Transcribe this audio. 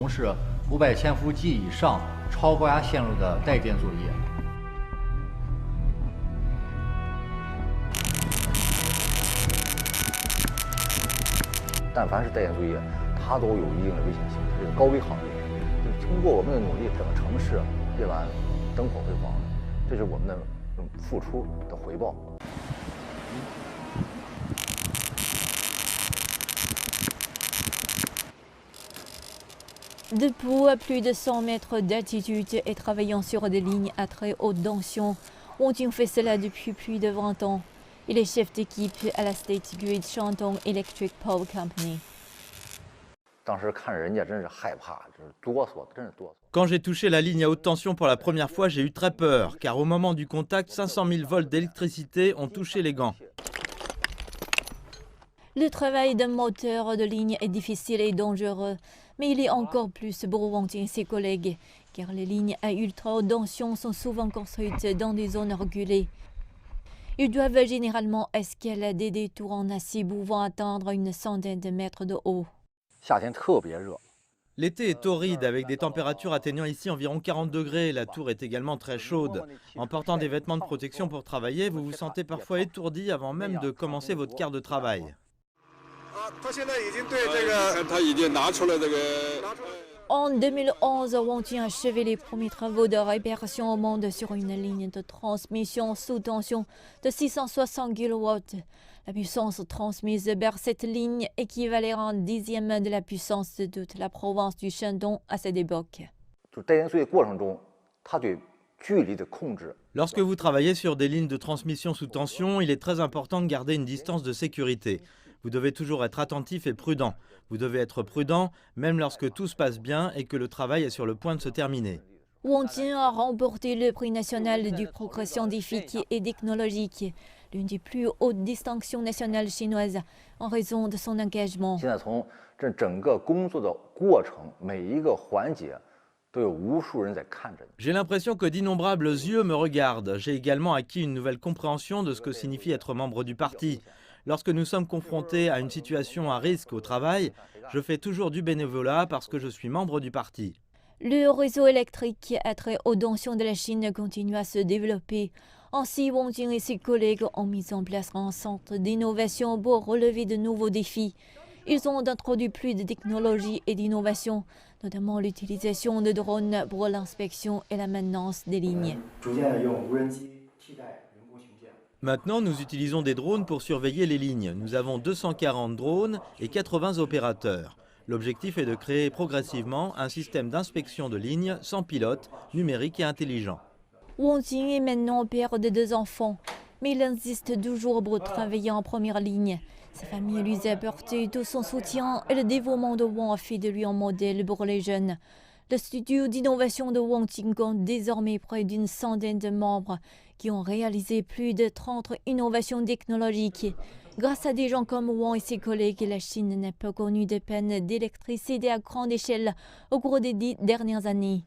从事500千伏及以上超高压线路的带电作业。但凡是带电作业，它都有一定的危险性，这是高危行业。就是通过我们的努力，整个城市夜晚灯火辉煌，这是我们的付出的回报。Debout à plus de 100 mètres d'altitude et travaillant sur des lignes à très haute tension, Wong-Jing fait cela depuis plus de 20 ans. Il est chef d'équipe à la State Grid Shandong Electric Power Company. 当时看人家真是害怕，就是哆嗦，真是哆嗦。 Quand j'ai touché la ligne à haute tension pour la première fois, j'ai eu très peur, car au moment du contact, 500 000 volts d'électricité ont touché les gants. Le travail d'un moteur de ligne est difficile et dangereux, mais il est encore plus pour Wong-Jing et ses collègues, car les lignes à ultra haute tension sont souvent construites dans des zones reculées. Ils doivent généralement escalader des tours en acier pouvant atteindre une centaine de mètres de haut. 夏天特别热。 L'été est torride avec des températures atteignant ici environ 40 degrés. La tour est également très chaude. En portant des vêtements de protection pour travailler, vous vous sentez parfois étourdi avant même de commencer votre quart de travail. En 2011, Wong-Jing a achevé les premiers travaux de réparation au monde sur une ligne de transmission sous tension de 660 kW. La puissance transmise vers cette ligne équivalait à un dixième de la puissance de toute la province du Shandong à cette époque. Lorsque vous travaillez sur des lignes de transmission sous tension, il est très important de garder une distance de sécurité. Vous devez toujours être attentif et prudent. Vous devez être prudent même lorsque tout se passe bien et que le travail est sur le point de se terminer. Wong-Jing a remporté le prix national du progrès scientifique et technologique, l'une des plus hautes distinctions nationales chinoises, en raison de son engagement. J'ai l'impression que d'innombrables yeux me regardent. J'ai également acquis une nouvelle compréhension de ce que signifie être membre du parti. Lorsque nous sommes confrontés à une situation à risque au travail, je fais toujours du bénévolat parce que je suis membre du parti. Le réseau électrique à très haute tension de la Chine continue à se développer. Ainsi, Wong-Jing et ses collègues ont mis en place un centre d'innovation pour relever de nouveaux défis. Ils ont introduit plus de technologies et d'innovations, notamment l'utilisation de drones pour l'inspection et la maintenance des lignes. Maintenant, nous utilisons des drones pour surveiller les lignes. Nous avons 240 drones et 80 opérateurs. L'objectif est de créer progressivement un système d'inspection de lignes sans pilote, numérique et intelligent. Wong-Jing est maintenant père de 2 enfants, mais il insiste toujours pour travailler en première ligne. Sa famille lui a apporté tout son soutien et le dévouement de Wong a fait de lui un modèle pour les jeunes. Le studio d'innovation de Wong-Jing compte désormais près d'une centaine de membres qui ont réalisé plus de 30 innovations technologiques. Grâce à des gens comme Wong et ses collègues, la Chine n'a pas connu de panne d'électricité à grande échelle au cours des 10 dernières années.